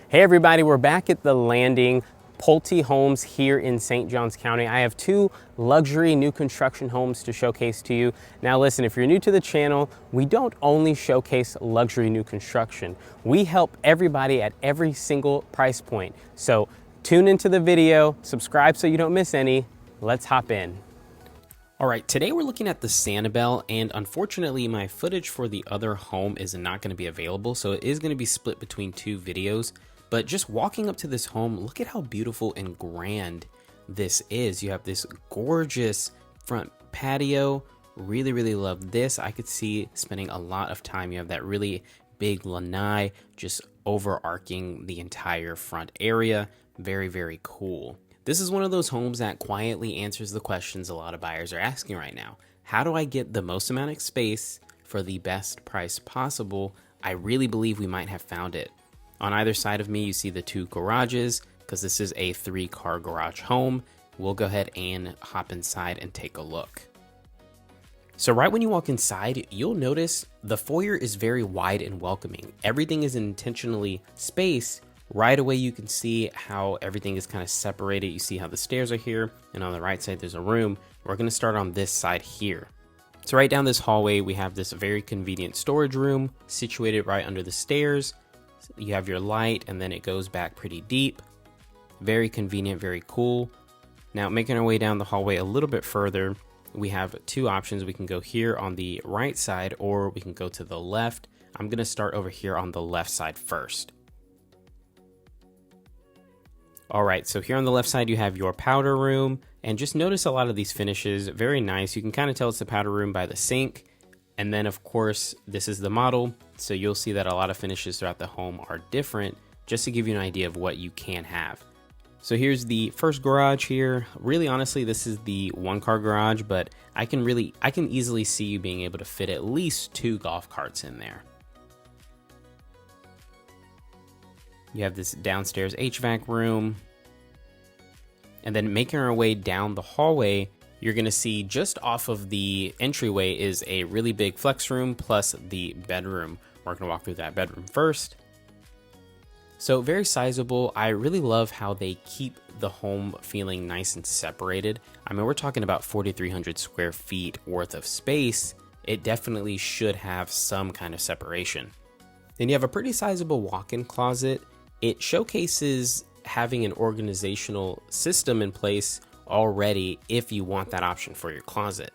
Hey everybody, we're back at the landing, Pulte Homes here in St. Johns County. I have two luxury new construction homes to showcase to you. Now listen, if you're new to the channel, we don't only showcase luxury new construction. We help everybody at every single price point. So tune into the video, subscribe so you don't miss any. Let's hop in. All right, today we're looking at the Sanibel, and unfortunately my footage for the other home is not going to be available, so it is going to be split between two videos. But just walking up to this home, look at how beautiful and grand this is. You have this gorgeous front patio. Really love this. I could see spending a lot of time. You have that really big lanai just overarching the entire front area. Very cool. This is one of those homes that quietly answers the questions a lot of buyers are asking right now. How do I get the most amount of space for the best price possible? I really believe we might have found it. On either side of me, you see the two garages, because this is a 3-car garage home. We'll go ahead and hop inside and take a look. So right when you walk inside, you'll notice the foyer is very wide and welcoming. Everything is intentionally spaced. Right away, you can see how everything is kind of separated. You see how the stairs are here, and on the right side, there's a room. We're going to start on this side here. So right down this hallway, we have this very convenient storage room situated right under the stairs. You have your light, and then it goes back pretty deep. Very convenient, very cool. Now, making our way down the hallway a little bit further, we have two options. We can go here on the right side, or we can go to the left. I'm going to start over here on the left side first. All right, so here on the left side, you have your powder room, and just notice a lot of these finishes. Very nice. You can kind of tell it's the powder room by the sink. And then of course, this is the model. So you'll see that a lot of finishes throughout the home are different, just to give you an idea of what you can have. So here's the first garage here. Really, honestly, this is the 1-car garage, but I can easily see you being able to fit at least 2 golf carts in there. You have this downstairs HVAC room. And then making our way down the hallway, you're going to see just off of the entryway is a really big flex room plus the bedroom. We're going to walk through that bedroom first. So very sizable. I really love how they keep the home feeling nice and separated. I mean, we're talking about 4,300 square feet worth of space. It definitely should have some kind of separation. Then you have a pretty sizable walk-in closet. It showcases having an organizational system in place already if you want that option for your closet.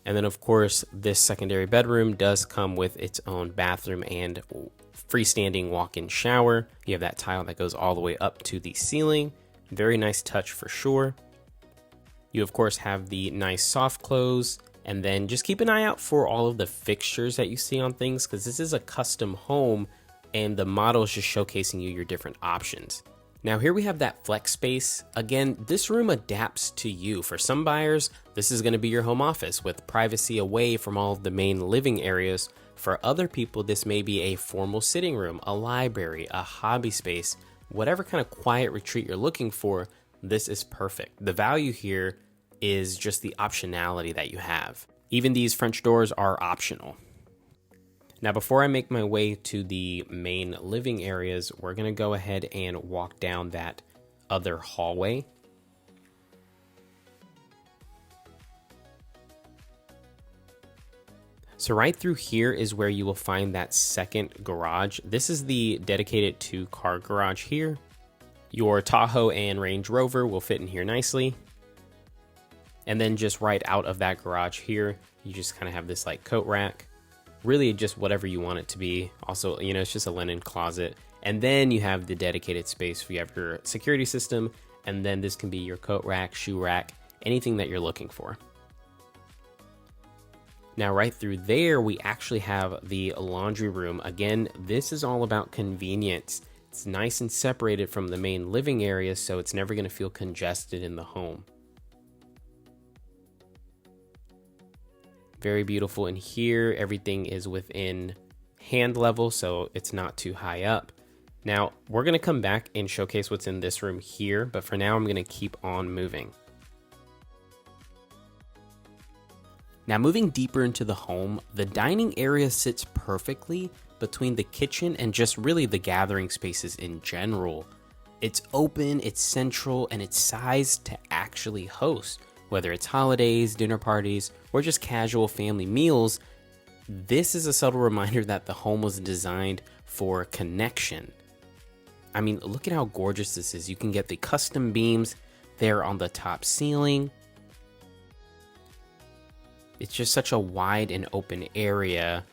And then of course, this secondary bedroom does come with its own bathroom and freestanding walk-in shower. You have that tile that goes all the way up to the ceiling. Very nice touch for sure. You of course have the nice soft close, and then just keep an eye out for all of the fixtures that you see on things, because this is a custom home and the model is just showcasing you your different options. Now here we have that flex space. Again, this room adapts to you. For some buyers, this is going to be your home office with privacy away from all of the main living areas. For other people, this may be a formal sitting room, a library, a hobby space, whatever kind of quiet retreat you're looking for, this is perfect. The value here is just the optionality that you have. Even these French doors are optional. Now, before I make my way to the main living areas, we're going to go ahead and walk down that other hallway. So right through here is where you will find that second garage. This is the dedicated 2-car garage here. Your Tahoe and Range Rover will fit in here nicely. And then just right out of that garage here, you just kind of have this like coat rack. Really just whatever you want it to be. Also, you know, it's just a linen closet. And then you have the dedicated space where you have your security system. And then this can be your coat rack, shoe rack, anything that you're looking for. Now, right through there, we actually have the laundry room. Again, this is all about convenience. It's nice and separated from the main living area, so it's never going to feel congested in the home. Very beautiful in here. Everything is within hand level, so it's not too high up. Now, we're going to come back and showcase what's in this room here, but for now, I'm going to keep on moving. Now moving deeper into the home, the dining area sits perfectly between the kitchen and just really the gathering spaces in general. It's open, it's central, and it's sized to actually host. Whether it's holidays, dinner parties, or just casual family meals, this is a subtle reminder that the home was designed for connection. I mean, look at how gorgeous this is. You can get the custom beams there on the top ceiling. It's just such a wide and open area.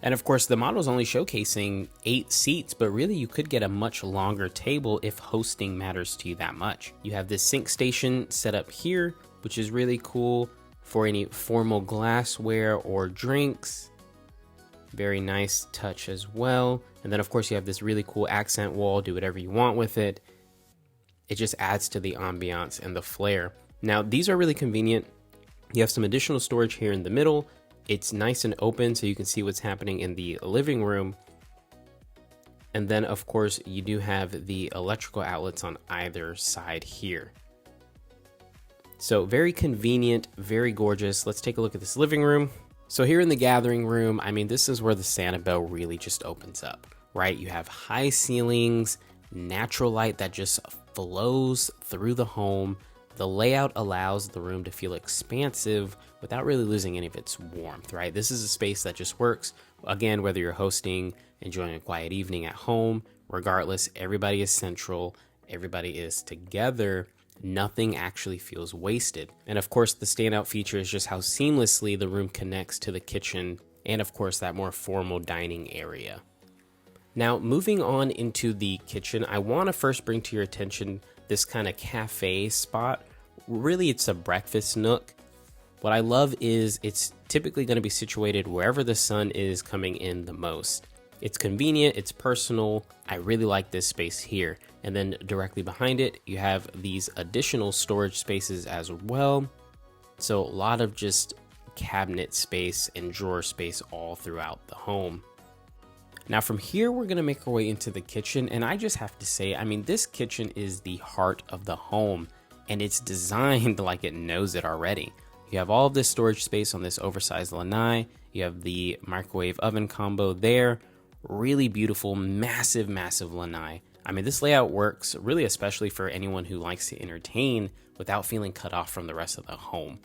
And of course, the model is only showcasing 8 seats, but really you could get a much longer table if hosting matters to you that much. You have this sink station set up here, which is really cool for any formal glassware or drinks. Very nice touch as well. And then of course you have this really cool accent wall, do whatever you want with it. It just adds to the ambiance and the flair. Now these are really convenient. You have some additional storage here in the middle. It's nice and open so you can see what's happening in the living room. And then of course you do have the electrical outlets on either side here. So very convenient, very gorgeous. Let's take a look at this living room. So here in the gathering room, I mean, this is where the Sanibel really just opens up, right? You have high ceilings, natural light that just flows through the home. The layout allows the room to feel expansive without really losing any of its warmth, right? This is a space that just works. Again, whether you're hosting, enjoying a quiet evening at home, regardless, everybody is central, everybody is together. Nothing actually feels wasted. And of course, the standout feature is just how seamlessly the room connects to the kitchen and of course that more formal dining area. Now, moving on into the kitchen, I want to first bring to your attention this kind of cafe spot. Really, it's a breakfast nook. What I love is it's typically going to be situated wherever the sun is coming in the most. It's convenient, it's personal. I really like this space here. And then directly behind it, you have these additional storage spaces as well. So a lot of just cabinet space and drawer space all throughout the home. Now from here, we're gonna make our way into the kitchen. And I just have to say, I mean, this kitchen is the heart of the home and it's designed like it knows it already. You have all of this storage space on this oversized lanai. You have the microwave oven combo there. Really beautiful, massive, massive lanai. I mean, this layout works really especially for anyone who likes to entertain without feeling cut off from the rest of the home,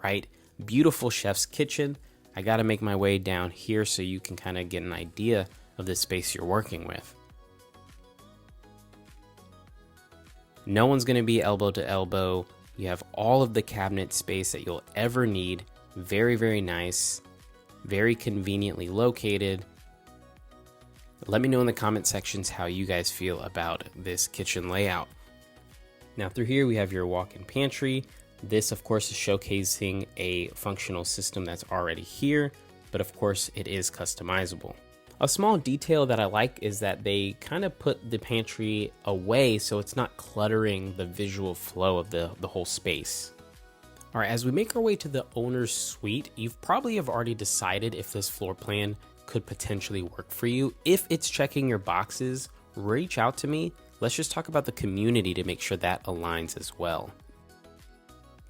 right? Beautiful chef's kitchen. I got to make my way down here so you can kind of get an idea of the space you're working with. No one's going to be elbow to elbow. You have all of the cabinet space that you'll ever need. Very, very nice. Very conveniently located. Let me know in the comment sections how you guys feel about this kitchen layout. Now through here we have your walk-in pantry. This of course is showcasing a functional system that's already here, but of course it is customizable. A small detail that I like is that they kind of put the pantry away so it's not cluttering the visual flow of the whole space. All right, as we make our way to the owner's suite, you've probably have already decided if this floor plan could potentially work for you. If it's checking your boxes, reach out to me. Let's just talk about the community to make sure that aligns as well.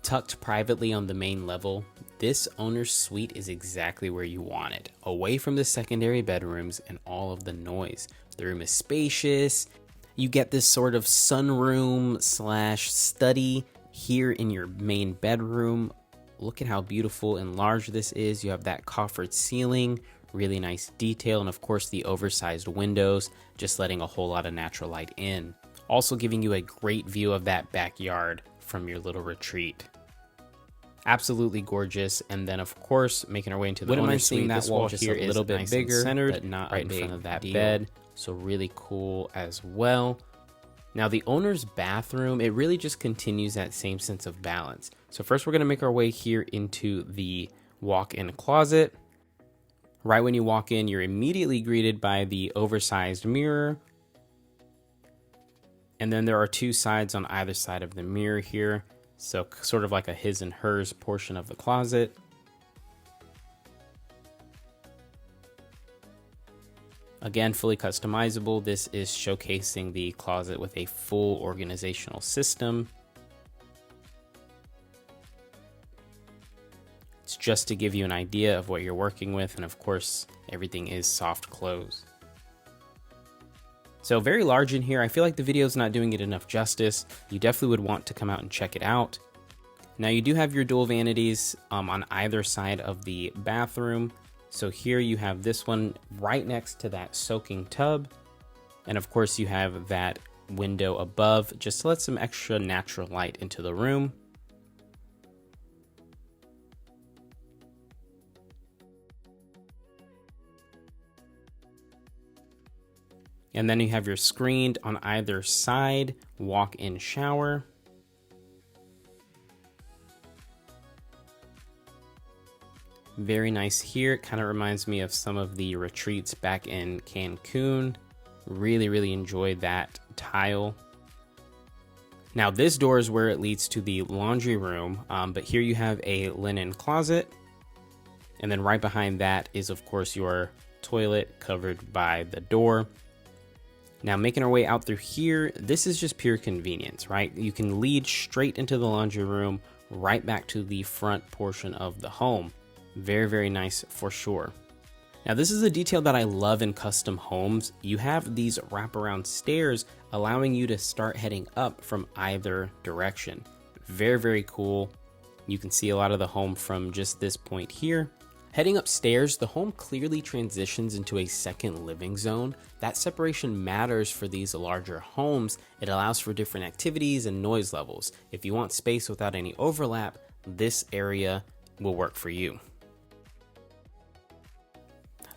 Tucked privately on the main level, this owner's suite is exactly where you want it, away from the secondary bedrooms and all of the noise. The room is spacious. You get this sort of sunroom slash study here in your main bedroom. Look at how beautiful and large this is. You have that coffered ceiling, really nice detail, and of course the oversized windows, just letting a whole lot of natural light in. Also giving you a great view of that backyard from your little retreat. Absolutely gorgeous. And then of course, making our way into the owner's suite, this wall just a little bit bigger, centered, but not right in front of that bed. So really cool as well. Now the owner's bathroom, it really just continues that same sense of balance. So first we're gonna make our way here into the walk-in closet. Right when you walk in, you're immediately greeted by the oversized mirror. And then there are 2 sides on either side of the mirror here. So sort of like a his and hers portion of the closet. Again, fully customizable. This is showcasing the closet with a full organizational system. It's just to give you an idea of what you're working with, and of course, everything is soft close. So very large in here. I feel like the video is not doing it enough justice. You definitely would want to come out and check it out. Now you do have your dual vanities on either side of the bathroom. So here you have this one right next to that soaking tub. And of course you have that window above just to let some extra natural light into the room. And then you have your screened on either side walk-in shower. Very nice here. It kind of reminds me of some of the retreats back in Cancun. Really enjoyed that tile. Now this door is where it leads to the laundry room, but here you have a linen closet. And then right behind that is of course your toilet covered by the door. Now making our way out through here, this is just pure convenience, right? You can lead straight into the laundry room, right back to the front portion of the home. Very nice for sure. Now this is a detail that I love in custom homes. You have these wraparound stairs allowing you to start heading up from either direction. Very cool. You can see a lot of the home from just this point here. Heading upstairs, the home clearly transitions into a second living zone. That separation matters for these larger homes. It allows for different activities and noise levels. If you want space without any overlap, this area will work for you.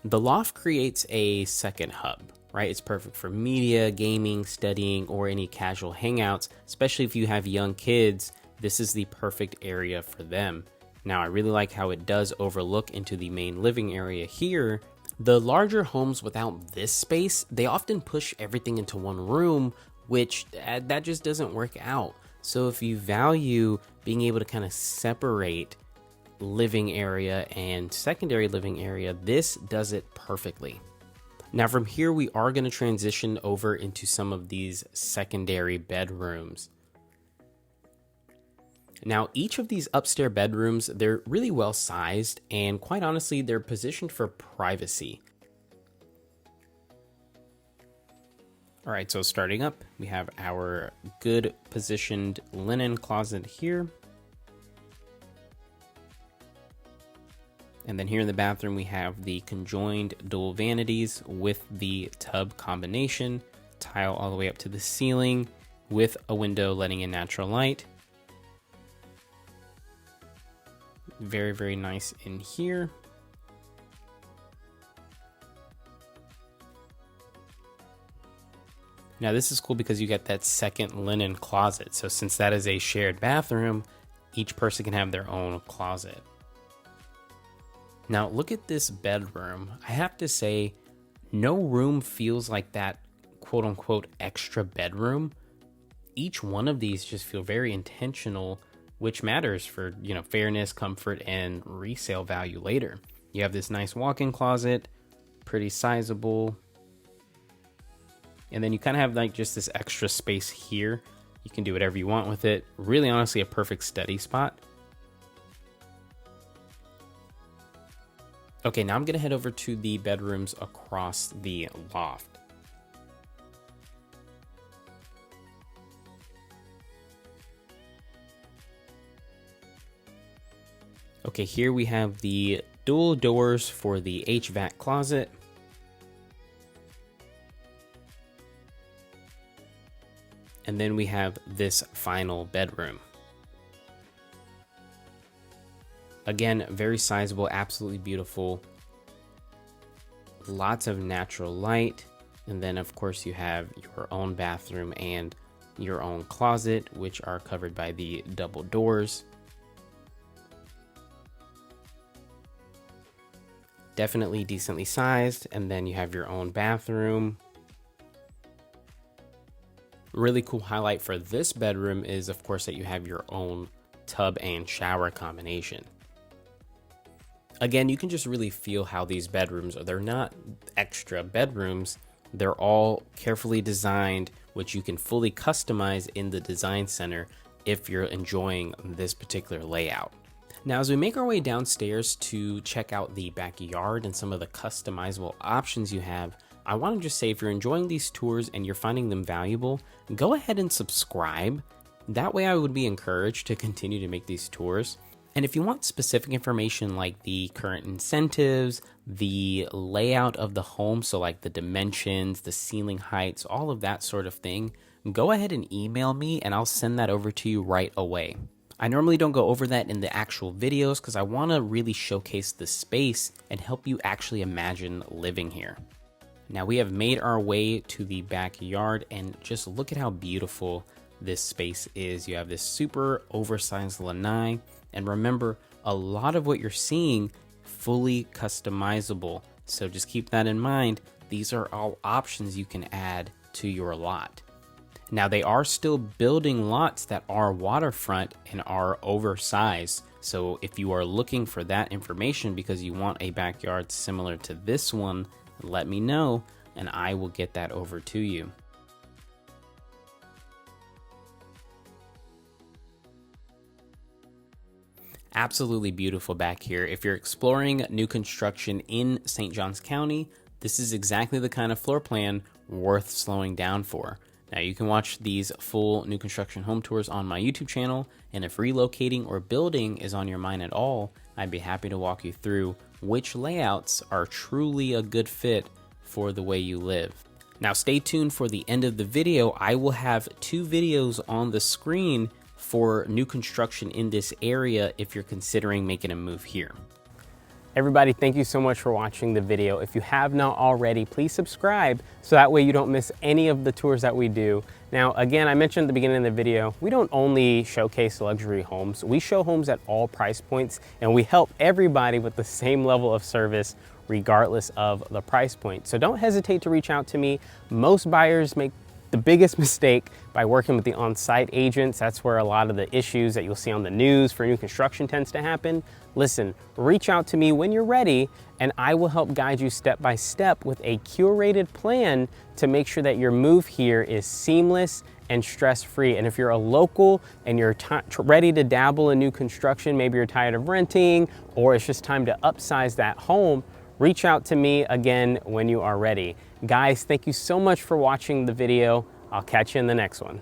The loft creates a second hub, right? It's perfect for media, gaming, studying, or any casual hangouts, especially if you have young kids. This is the perfect area for them. Now, I really like how it does overlook into the main living area here. The larger homes without this space, they often push everything into one room, which that just doesn't work out. So if you value being able to kind of separate living area and secondary living area, this does it perfectly. Now from here, we are going to transition over into some of these secondary bedrooms. Now, each of these upstairs bedrooms, they're really well sized, and quite honestly, they're positioned for privacy. All right, so starting up, we have our good positioned linen closet here. And then here in the bathroom, we have the conjoined dual vanities with the tub combination, tile all the way up to the ceiling with a window letting in natural light. Very nice in here. Now this is cool because you get that second linen closet. So since that is a shared bathroom, each person can have their own closet. Now look at this bedroom. I have to say, no room feels like that quote unquote extra bedroom. Each one of these just feel very intentional, which matters for, you know, fairness, comfort, and resale value later. You have this nice walk-in closet, pretty sizable. And then you kind of have like just this extra space here. You can do whatever you want with it. Really, honestly, a perfect study spot. Okay, now I'm gonna head over to the bedrooms across the loft. Okay, here we have the dual doors for the HVAC closet. And then we have this final bedroom. Again, very sizable, absolutely beautiful. Lots of natural light. And then of course you have your own bathroom and your own closet, which are covered by the double doors. Definitely decently sized. And then you have your own bathroom. Really cool highlight for this bedroom is of course that you have your own tub and shower combination. Again, you can just really feel how these bedrooms are. They're not extra bedrooms. They're all carefully designed, which you can fully customize in the design center if you're enjoying this particular layout. Now, as we make our way downstairs to check out the backyard and some of the customizable options you have, I want to just say, if you're enjoying these tours and you're finding them valuable, go ahead and subscribe. That way I would be encouraged to continue to make these tours. And if you want specific information like the current incentives, the layout of the home, so like the dimensions, the ceiling heights, all of that sort of thing, go ahead and email me and I'll send that over to you right away. I normally don't go over that in the actual videos because I want to really showcase the space and help you actually imagine living here. Now we have made our way to the backyard and just look at how beautiful this space is. You have this super oversized lanai. And remember, a lot of what you're seeing fully customizable. So just keep that in mind. These are all options you can add to your lot. Now they are still building lots that are waterfront and are oversized. So if you are looking for that information because you want a backyard similar to this one, let me know and I will get that over to you. Absolutely beautiful back here. If you're exploring new construction in St. Johns County, this is exactly the kind of floor plan worth slowing down for. Now you can watch these full new construction home tours on my YouTube channel, and if relocating or building is on your mind at all, I'd be happy to walk you through which layouts are truly a good fit for the way you live. Now stay tuned for the end of the video. I will have 2 videos on the screen for new construction in this area if you're considering making a move here. Everybody, thank you so much for watching the video. If you have not already, please subscribe so that way you don't miss any of the tours that we do. Now, again, I mentioned at the beginning of the video, we don't only showcase luxury homes, we show homes at all price points and we help everybody with the same level of service regardless of the price point. So don't hesitate to reach out to me. Most buyers make the biggest mistake by working with the on-site agents. That's where a lot of the issues that you'll see on the news for new construction tends to happen. Listen, reach out to me when you're ready and I will help guide you step by step with a curated plan to make sure that your move here is seamless and stress-free. And if you're a local and you're ready to dabble in new construction, maybe you're tired of renting or it's just time to upsize that home, reach out to me again when you are ready. Guys, thank you so much for watching the video. I'll catch you in the next one.